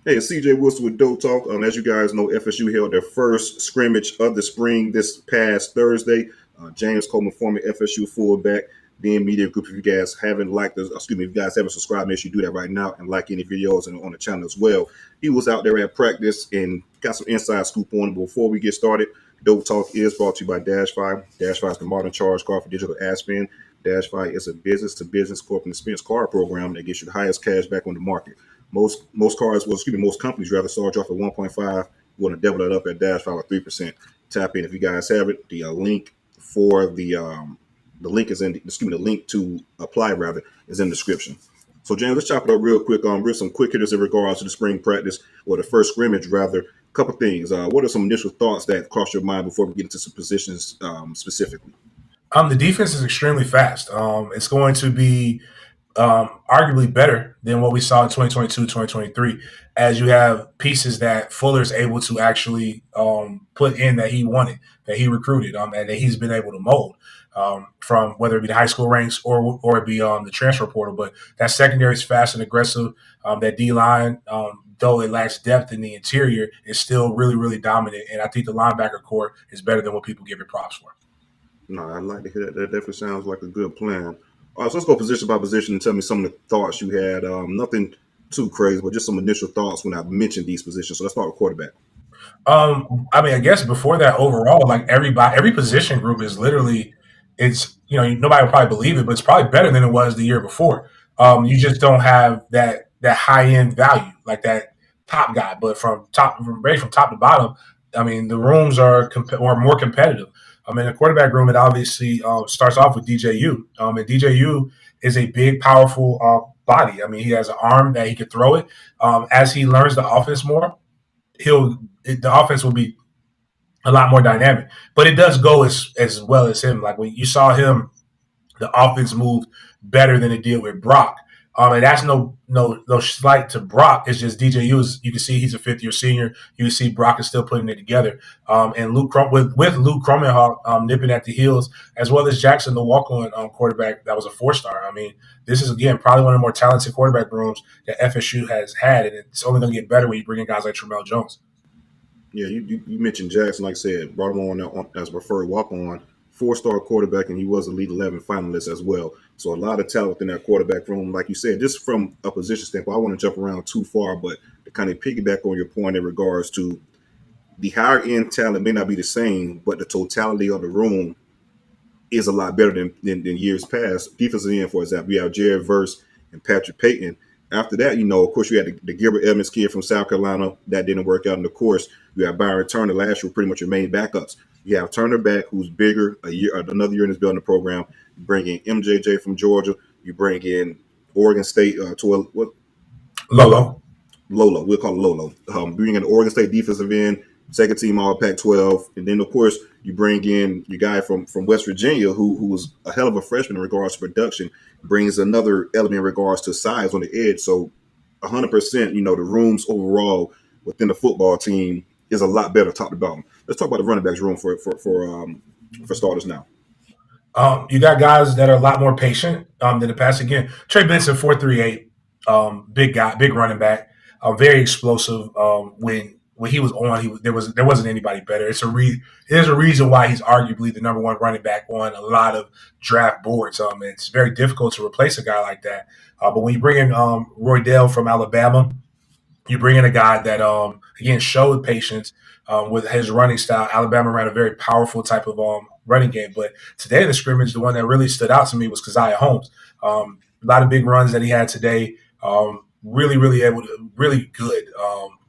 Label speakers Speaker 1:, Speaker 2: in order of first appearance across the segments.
Speaker 1: Hey, it's CJ Wilson with DoakTalk. As you guys know, FSU held their first scrimmage of the spring this past Thursday. James Coleman, former FSU fullback, being media group. If you guys haven't if you guys haven't subscribed, make sure you do that right now and like any videos and on the channel as well. He was out there at practice and got some inside scoop on him. Before we get started, DoakTalk is brought to you by DASH.FI. DASH.FI is the modern charge card for digital ad spend. DASH.FI is a business-to-business corporate expense card program that gets you the highest cash back on the market. Most companies rather start you off at 1.5. You want to double that up at DASH.FI with 3%. Tap in if you guys have it. The link for the link is in the link to apply rather is in the description. So James, let's chop it up real quick. Some quick hitters in regards to the spring practice or the first scrimmage rather. A couple things. What are some initial thoughts that cross your mind before we get into some positions specifically?
Speaker 2: The defense is extremely fast. It's going to be arguably better than what we saw in 2022, 2023, as you have pieces that Fuller's able to actually put in that he wanted, that he recruited, and that he's been able to mold from whether it be the high school ranks or it be the transfer portal. But that secondary is fast and aggressive. That D-line, though it lacks depth in the interior, is still really, really dominant. And I think the linebacker core is better than what people give it props for.
Speaker 1: No, I'd like to hear that. That definitely sounds like a good plan. All right, so let's go position by position and tell me some of the thoughts you had. Nothing too crazy, but just some initial thoughts when I mentioned these positions. So let's start with quarterback.
Speaker 2: I guess before that, overall, like every position group is literally, nobody will probably believe it, but it's probably better than it was the year before. You just don't have that high end value, like that top guy, but from top to bottom, I mean, the rooms are more competitive. In the quarterback room, it obviously starts off with DJU. And DJU is a big, powerful body. I mean, he has an arm that he can throw it. As he learns the offense more, the offense will be a lot more dynamic. But it does go as well as him. Like when you saw him, the offense moved better than it did with Brock. And that's no slight to Brock. It's just DJU. You can see he's a fifth-year senior. You can see Brock is still putting it together. And Luke Kromenhoff nipping at the heels, as well as Jackson, the walk-on quarterback that was a 4-star. I mean, this is, again, probably one of the more talented quarterback rooms that FSU has had, and it's only going to get better when you bring in guys like Tramel Jones.
Speaker 1: Yeah, you mentioned Jackson, like I said, brought him on as a preferred walk-on. 4-star quarterback, and he was a Elite 11 finalist as well. So a lot of talent within that quarterback room. Like you said, just from a position standpoint, I want to jump around too far, but to kind of piggyback on your point in regards to the higher end talent may not be the same, but the totality of the room is a lot better than years past. Defensive end, for example, you have Jared Verse and Patrick Payton. After that, of course, you had the Gilbert Evans kid from South Carolina. That didn't work out. And, of course, you have Byron Turner last year, pretty much your main backups. You have Turner back, who's bigger, another year in his building program. You bring in MJJ from Georgia. You bring in Oregon State
Speaker 2: Lolo.
Speaker 1: We'll call it Lolo. Bring in the Oregon State defensive end, second team All Pac-12. And then, of course, you bring in your guy from West Virginia, who was a hell of a freshman in regards to production, brings another element in regards to size on the edge. So 100%, the rooms overall within the football team is a lot better top to bottom. Let's talk about the running backs room for starters now.
Speaker 2: You got guys that are a lot more patient than the past. Again, Trey Benson, 4.38, big guy, big running back, very explosive. When he was on, there wasn't anybody better. There's a reason why he's arguably the number one running back on a lot of draft boards. It's very difficult to replace a guy like that. But when you bring in Roy Dale from Alabama, you bring in a guy that again showed patience with his running style. Alabama ran a very powerful type of running game. But today in the scrimmage, the one that really stood out to me was Keziah Holmes. A lot of big runs that he had today. Really good.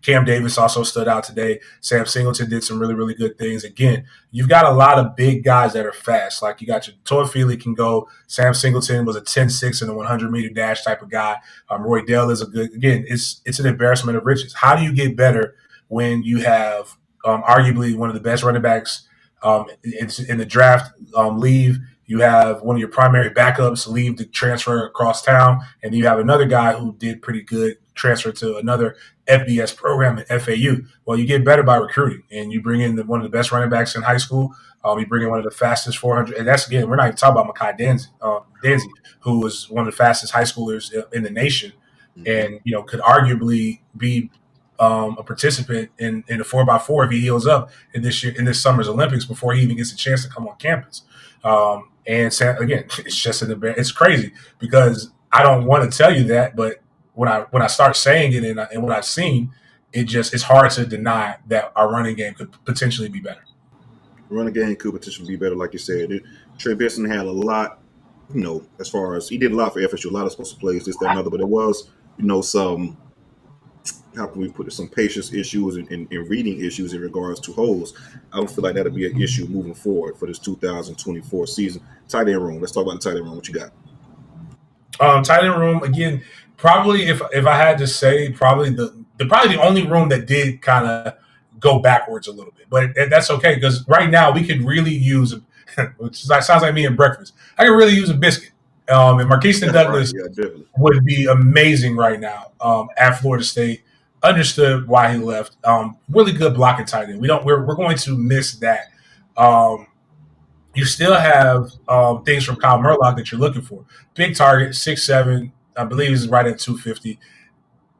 Speaker 2: Cam Davis also stood out today. Sam Singleton did some really, really good things. Again, you've got a lot of big guys that are fast. Like you got your Toa Feely can go. Sam Singleton was a 10-6 in the 100-meter dash type of guy. Roy Dale is it's an embarrassment of riches. How do you get better when you have arguably one of the best running backs in the draft leave? You have one of your primary backups leave to transfer across town, and you have another guy who did pretty good transfer to another FBS program at FAU. Well, you get better by recruiting, and you bring in one of the best running backs in high school. You bring in one of the fastest 400, and that's, again, we're not even talking about Mekhi Danzy, who was one of the fastest high schoolers in the nation, and could arguably be a participant in the 4x4 if he heals up in this summer's Olympics before he even gets a chance to come on campus. Again, it's just it's crazy because I don't want to tell you that, but when I start saying it and what I've seen, it's hard to deny that our running game could potentially be better.
Speaker 1: Running game could potentially be better, like you said. Trey Benson had a lot, as far as he did a lot for FSU, a lot of supposed to plays, this, that, and other, but it was, some, how can we put it, some patience issues and reading issues in regards to holes. I don't feel like that'll be an issue moving forward for this 2024 season. Tight end room. Let's talk about the tight end room. What you got?
Speaker 2: Tight end room, again, probably if I had to say, probably the only room that did kind of go backwards a little bit, but that's okay because right now we could really use, which sounds like me and breakfast. I could really use a biscuit, and Marquise Douglas would be amazing right now at Florida State. Understood why he left. Really good blocking tight end. We're going to miss that. You still have things from Kyle Murlock that you're looking for. Big target, 6'7", I believe he's right at 250.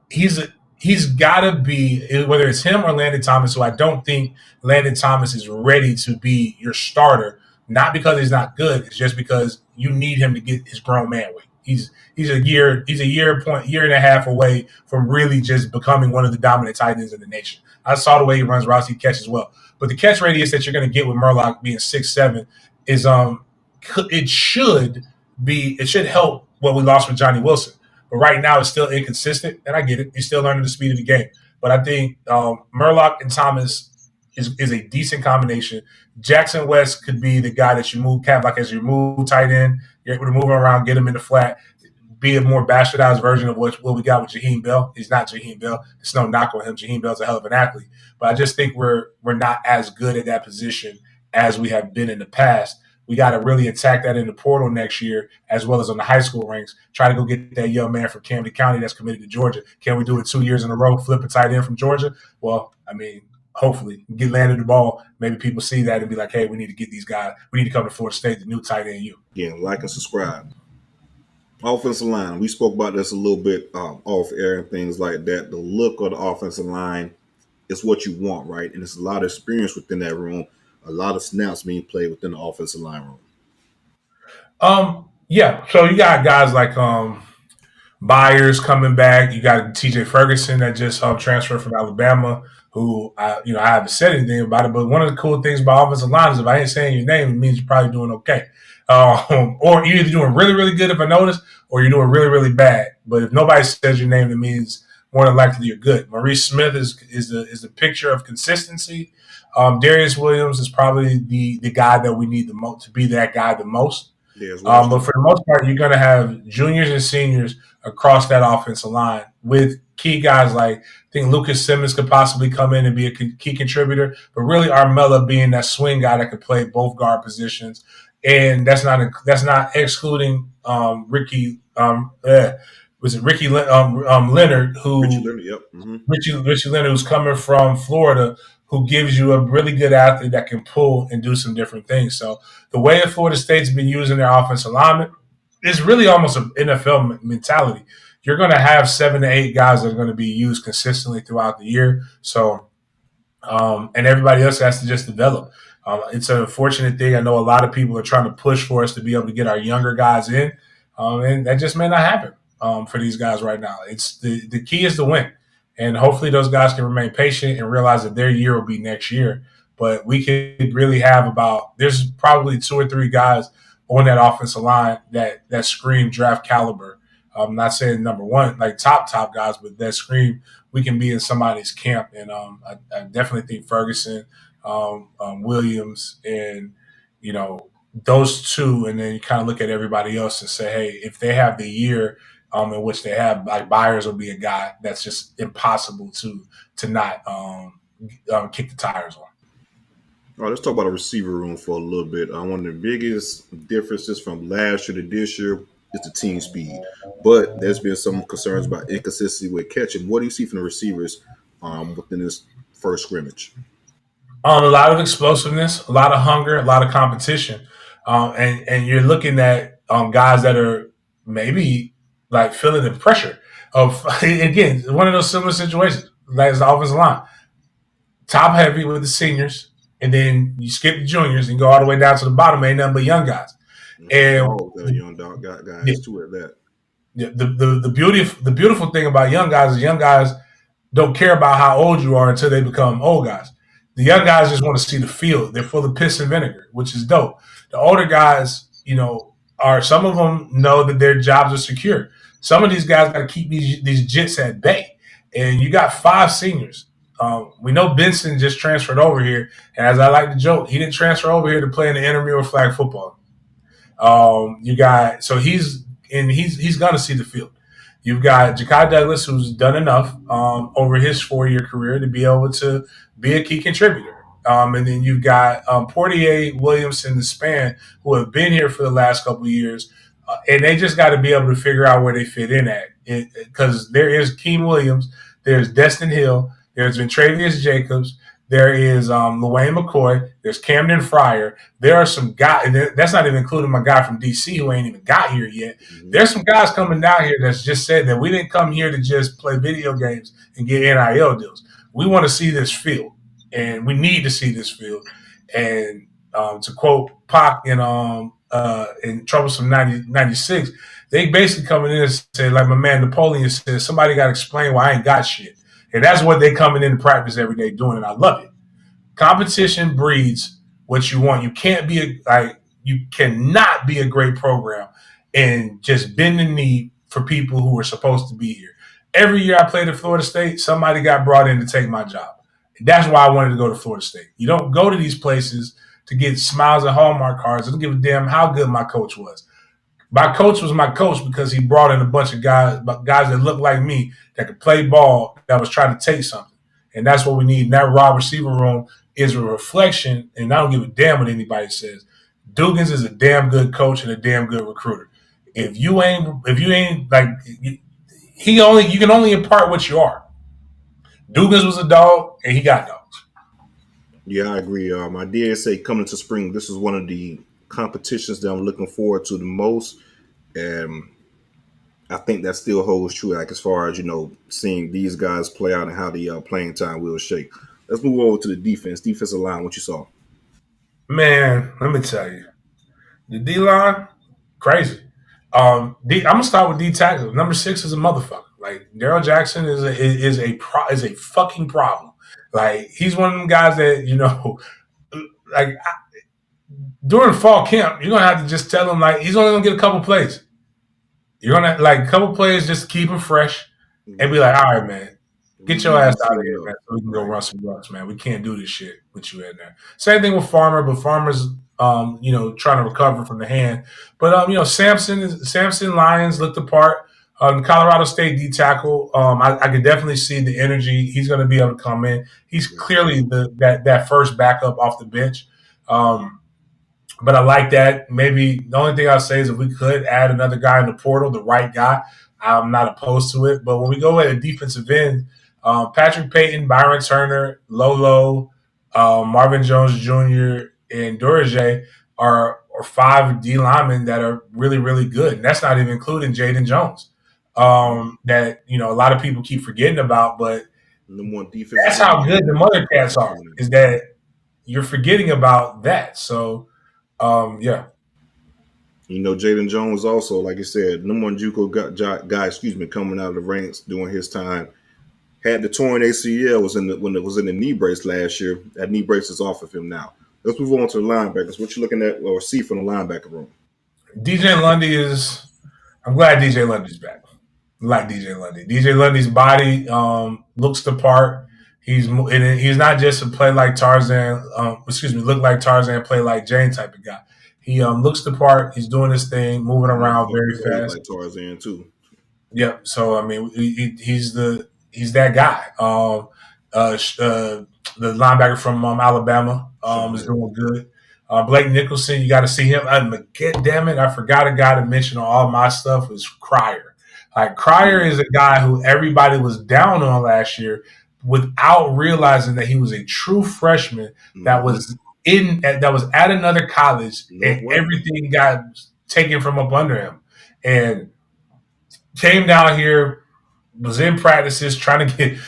Speaker 2: He's got to be, whether it's him or Landon Thomas, who I don't think Landon Thomas is ready to be your starter, not because he's not good, it's just because you need him to get his grown man weight. He's a year and a half away from really just becoming one of the dominant tight ends in the nation. I saw the way he runs routes, he catches well. But the catch radius that you're going to get with Murlock being 6'7" is it should help what we lost with Johnny Wilson. But right now it's still inconsistent, and I get it. He's still learning the speed of the game. But I think Murlock and Thomas is a decent combination. Jackson West could be the guy that you move, as you move tight end. You're able to move him around, get him in the flat, be a more bastardized version of what we got with Jaheim Bell. He's not Jaheim Bell. There's no knock on him. Jaheim Bell's a hell of an athlete. But I just think we're not as good at that position as we have been in the past. We got to really attack that in the portal next year, as well as on the high school ranks. Try to go get that young man from Camden County that's committed to Georgia. Can we do it 2 years in a row, flip a tight end from Georgia? Well, I mean, hopefully get landed the ball. Maybe people see that and be like, hey, we need to get these guys. We need to come to Florida State, the new tight end.
Speaker 1: Yeah, like and subscribe. Offensive line. We spoke about this a little bit off air and things like that. The look of the offensive line is what you want, right? And there's a lot of experience within that room. A lot of snaps being played within the offensive line room.
Speaker 2: Yeah. So you got guys like Byers coming back. You got TJ Ferguson that just transferred from Alabama, who I haven't said anything about it. But one of the cool things about offensive line is if I ain't saying your name, it means you're probably doing okay. Or you're either doing really, really good if I notice, or you're doing really, really bad. But if nobody says your name, it means more than likely you're good. Maurice Smith is the picture of consistency. Darius Williams is probably the guy that we need the most to be that guy the most. But for the most part, you're going to have juniors and seniors across that offensive line with key guys like I think Lucas Simmons could possibly come in and be a key contributor, but really Armella being that swing guy that could play both guard positions. And that's not excluding Ricky. Was it Ricky Leonard?
Speaker 1: Richie Leonard, yep. Mm-hmm.
Speaker 2: Richie Leonard, who's coming from Florida, who gives you a really good athlete that can pull and do some different things. So the way that Florida State's been using their offensive alignment is really almost an NFL mentality. You're going to have 7 to 8 guys that are going to be used consistently throughout the year. So, and everybody else has to just develop. It's an unfortunate thing. I know a lot of people are trying to push for us to be able to get our younger guys in, and that just may not happen for these guys right now. It's the key is to win. And hopefully those guys can remain patient and realize that their year will be next year. But we could really have there's probably 2 or 3 guys on that offensive line that scream draft caliber. I'm not saying number one, like top guys, but that scream we can be in somebody's camp. And I definitely think Ferguson, Williams, and, those 2. And then you kind of look at everybody else and say, hey, if they have the year in which they have, like Byers will be a guy that's just impossible to not kick the tires on.
Speaker 1: All right, let's talk about the receiver room for a little bit. One of the biggest differences from last year to this year is the team speed. But there's been some concerns about inconsistency with catching. What do you see from the receivers within this first scrimmage?
Speaker 2: A lot of explosiveness, a lot of hunger, a lot of competition. And you're looking at guys that are maybe like feeling the pressure of, again, one of those similar situations. That's the offensive line. Top heavy with the seniors, and then you skip the juniors and go all the way down to the bottom. Ain't nothing but young guys.
Speaker 1: And some
Speaker 2: And
Speaker 1: dogs that are young dog got
Speaker 2: yeah,
Speaker 1: guys too at that.
Speaker 2: the beautiful thing about young guys is young guys don't care about how old you are until they become old guys. The young guys just want to see the field. They're full of piss and vinegar, which is dope. The older guys, are some of them know that their jobs are secure. Some of these guys got to keep these jits at bay. And you got 5 seniors. We know Benson just transferred over here, and as I like to joke, he didn't transfer over here to play in the intramural flag football. You got so he's gonna see the field. You've got Ja'Kai Douglas, who's done enough over his 4-year career to be able to be a key contributor. And then you've got Portier, Williamson, the Span, who have been here for the last couple of years, and they just got to be able to figure out where they fit in at. Because there is Keem Williams, there's Destin Hill, there's Ventravius Jacobs, there is Luane McCoy. There's Camden Fryer. There are some guys, and that's not even including my guy from DC who ain't even got here yet. Mm-hmm. There's some guys coming down here that's just said that we didn't come here to just play video games and get NIL deals. We want to see this field, and we need to see this field. And to quote Pac in Troublesome 96, they basically coming in and say, like my man Napoleon said, somebody got to explain why I ain't got shit. And that's what they coming in practice every day doing, and I love it. Competition breeds what you want. You cannot be a great program and just bend the knee for people who are supposed to be here. Every year I played at Florida State, somebody got brought in to take my job. That's why I wanted to go to Florida State. You don't go to these places to get smiles and Hallmark cards. I don't give a damn how good my coach was. My coach was my coach because he brought in a bunch of guys that looked like me that could play ball, that was trying to take something. And that's what we need. And that raw receiver room is a reflection, and I don't give a damn what anybody says. Dugans is a damn good coach and a damn good recruiter. If you ain't like you can only impart what you are. Dugans was a dog, and he got dogs.
Speaker 1: Yeah, I agree. I did say coming to spring, this is one of the competitions that I'm looking forward to the most, and I think that still holds true. Like as far as seeing these guys play out and how the playing time will shake. Let's move over to the defensive line. What you saw?
Speaker 2: Man, let me tell you, the D line, crazy. I'm gonna start with D tackle. Number 6 is a motherfucker. Like Daryl Jackson is a fucking problem. Like he's one of them guys that like. During fall camp, you're gonna have to just tell him like he's only gonna get a couple plays. You're gonna like a couple plays just to keep him fresh and be like, all right, man, get your ass out of here, man, so we can go run some runs, man. We can't do this shit with you in there. Same thing with Farmer, but Farmer's trying to recover from the hand. But Samson Lyons looked the part. Colorado State D tackle, I could definitely see the energy. He's going to be able to come in. He's clearly that first backup off the bench. But I like that. Maybe the only thing I'll say is if we could add another guy in the portal, the right guy, I'm not opposed to it. But when we go at a defensive end, Patrick Payton, Byron Turner, Lolo, Marvin Jones Jr., and Durage are 5 D linemen that are really, really good. And that's not even including Jaden Jones, that a lot of people keep forgetting about. But that's how good the Mother Cats are, is that you're forgetting about that. So, yeah.
Speaker 1: Jaden Jones also, like I said, number 1 JUCO guy, coming out of the ranks during his time. Had the torn ACL when it was in the knee brace last year. That knee brace is off of him now. Let's move on to the linebackers. What you looking at or see from the linebacker room?
Speaker 2: I'm glad DJ Lundy's back. I like DJ Lundy. DJ Lundy's body looks the part. He's not just a play like Tarzan, look like Tarzan, play like Jane type of guy. He looks the part. He's doing his thing, moving around very fast.
Speaker 1: Like Tarzan too.
Speaker 2: Yep. So I mean, he's that guy. The linebacker from Alabama is doing good. Blake Nicholson, you got to see him. Damn it, I forgot a guy to mention on all my stuff was Cryer. Like Cryer is a guy who everybody was down on last year without realizing that he was a true freshman that was at another college and everything got taken from up under him, and came down here, was in practices trying to get.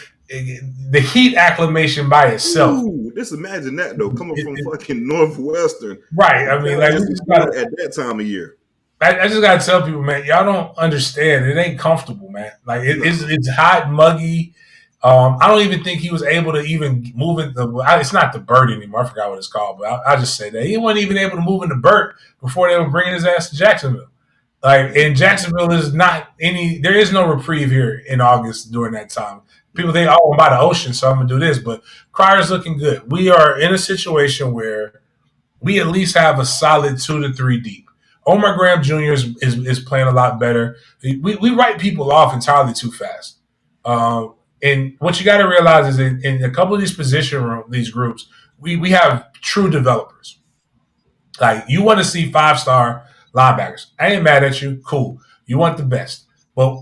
Speaker 2: the Heat acclamation by itself.
Speaker 1: Ooh, just imagine that though, coming from fucking Northwestern,
Speaker 2: Right. I mean, like, we
Speaker 1: Tallahassee,
Speaker 2: just
Speaker 1: Florida,
Speaker 2: gotta.
Speaker 1: at that time of year.
Speaker 2: I just gotta tell people, man, y'all don't understand. It ain't comfortable, man. Like,
Speaker 1: No.
Speaker 2: it's hot, muggy. I don't even think he was able to even move in the. It's not the bird anymore. I forgot what it's called, but I'll just say that he wasn't even able to move in the bird before they were bringing his ass to Jacksonville. Like, in Jacksonville is not any. There is no reprieve here in August during that time. People think, oh, I'm by the ocean, so I'm gonna do this. But Cryer's looking good. We are in a situation where we at least have a solid 2 to 3 deep. Omar Graham Jr. is playing a lot better. We write people off entirely too fast. And what you got to realize is in a couple of these these groups, we have true developers. Like, you want to see 5-star linebackers. I ain't mad at you. Cool. You want the best. But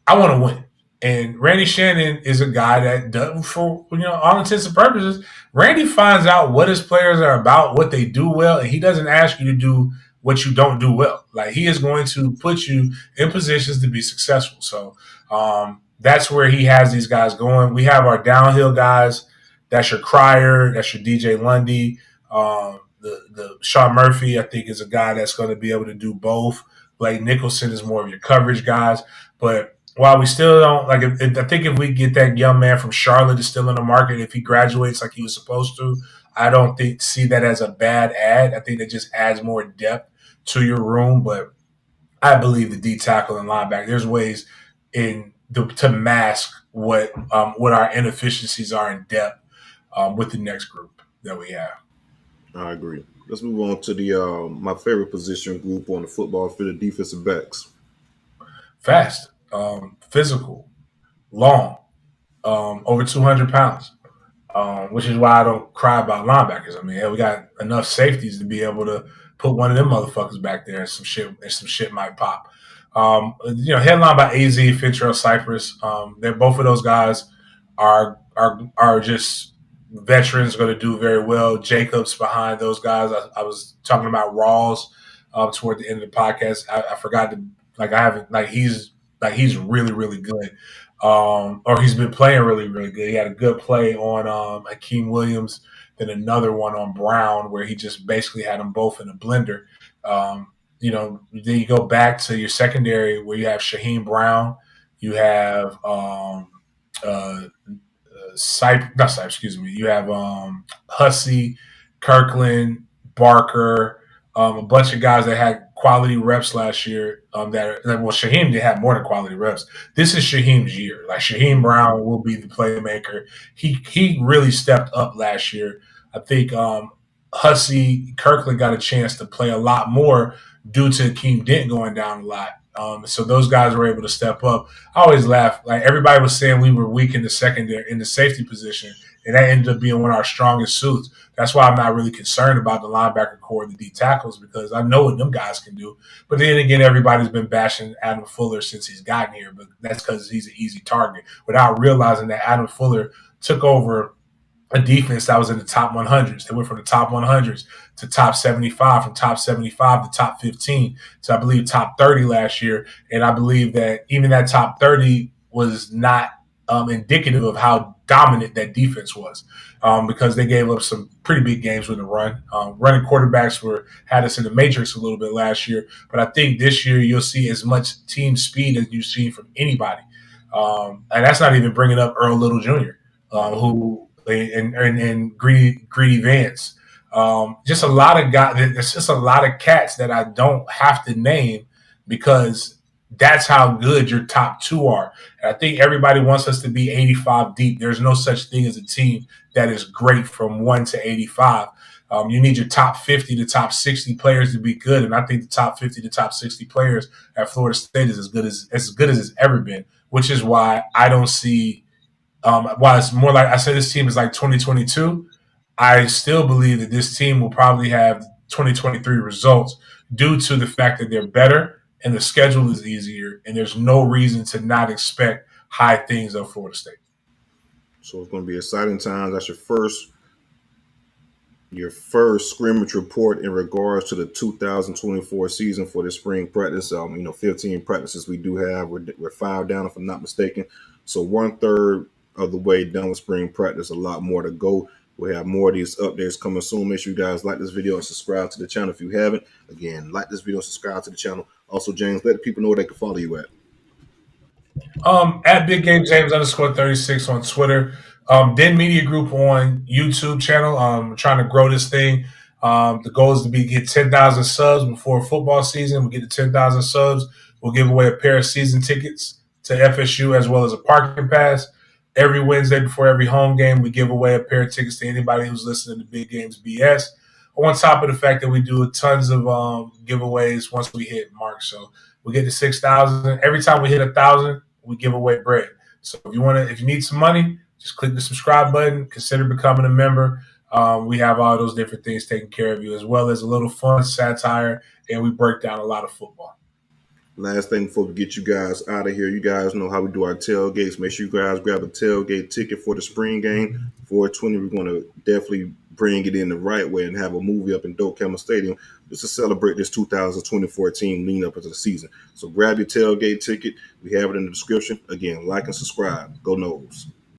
Speaker 2: I want to win. And Randy Shannon is a guy that does, for all intents and purposes, Randy finds out what his players are about, what they do well, and he doesn't ask you to do what you don't do well. Like, he is going to put you in positions to be successful. So that's where he has these guys going. We have our downhill guys. That's your Cryer. That's your DJ Lundy. The Sean Murphy, I think, is a guy that's going to be able to do both. Blake Nicholson is more of your coverage guys. But while we still don't, like, I think if we get that young man from Charlotte is still in the market, if he graduates like he was supposed to, I don't see that as a bad ad. I think that just adds more depth to your room. But I believe the D tackle and linebacker, there's ways to mask what our inefficiencies are in depth with the next group that we have.
Speaker 1: I agree. Let's move on to the my favorite position group on the football field, the defensive backs.
Speaker 2: Fast, physical, long, over 200 pounds, which is why I don't cry about linebackers. I mean, hell, we got enough safeties to be able to put one of them motherfuckers back there, and some shit might pop. Headlined by AZ, Fintrell Cypress. They're both of those guys are just veterans, going to do very well. Jacobs behind those guys. I was talking about Rawls toward the end of the podcast. I forgot to, like, I haven't, like, he's really, really good. Or he's been playing really, really good. He had a good play on Hakeem Williams, then another one on Brown where he just basically had them both in a blender. Then you go back to your secondary where you have Shaheem Brown, you have you have Hussey, Kirkland, Barker, a bunch of guys that had quality reps last year. Shaheem did have more than quality reps. This is Shaheem's year. Like, Shaheem Brown will be the playmaker. He really stepped up last year. I think Hussey, Kirkland got a chance to play a lot more due to Akeem Dent going down a lot. So those guys were able to step up. I always laugh. Like, everybody was saying we were weak in the secondary, in the safety position, and that ended up being one of our strongest suits. That's why I'm not really concerned about the linebacker core and the D tackles, because I know what them guys can do. But then again, everybody's been bashing Adam Fuller since he's gotten here, but that's because he's an easy target, without realizing that Adam Fuller took over a defense that was in the top 100s. They went from the top 100s to top 75, from top 75 to top 15 to, I believe, top 30 last year. And I believe that even that top 30 was not indicative of how dominant that defense was, because they gave up some pretty big games with the run. Running quarterbacks had us in the matrix a little bit last year. But I think this year you'll see as much team speed as you've seen from anybody. And that's not even bringing up Earl Little Jr., who – and Greedy Vance. Just a lot of guys. There's just a lot of cats that I don't have to name, because that's how good your top two are. And I think everybody wants us to be 85 deep. There's no such thing as a team that is great from 1 to 85. You need your top 50 to top 60 players to be good, and I think the top 50 to top 60 players at Florida State is as good as it's ever been. Which is why I don't see. While it's more like, I say this team is like 2022, I still believe that this team will probably have 2023 results due to the fact that they're better and the schedule is easier, and there's no reason to not expect high things of Florida State.
Speaker 1: So it's going to be exciting times. That's your first scrimmage report in regards to the 2024 season for the spring practice. 15 practices we do have. We're 5 down, if I'm not mistaken. So 1/3 of the way, done with spring practice. A lot more to go. We'll have more of these updates coming soon. Make sure you guys like this video and subscribe to the channel if you haven't. Again, like this video and subscribe to the channel. Also, James, let the people know where they can follow you at.
Speaker 2: At Big Game James _36 on Twitter. Den Media Group on YouTube channel. Trying to grow this thing. The goal is to get 10,000 subs before football season. We get to 10,000 subs. We'll give away a pair of season tickets to FSU as well as a parking pass. Every Wednesday before every home game, we give away a pair of tickets to anybody who's listening to Big Games BS. On top of the fact that we do tons of giveaways once we hit mark. So we get to 6,000. Every time we hit 1,000, we give away bread. So if you need some money, just click the subscribe button. Consider becoming a member. We have all those different things taken care of you, as well as a little fun satire, and we break down a lot of football.
Speaker 1: Last thing before we get you guys out of here, you guys know how we do our tailgates. Make sure you guys grab a tailgate ticket for the spring game. 420, we're going to definitely bring it in the right way and have a movie up in DoakTalk Stadium just to celebrate this 2014 lean up into the season. So grab your tailgate ticket. We have it in the description. Again, like and subscribe. Go Noles.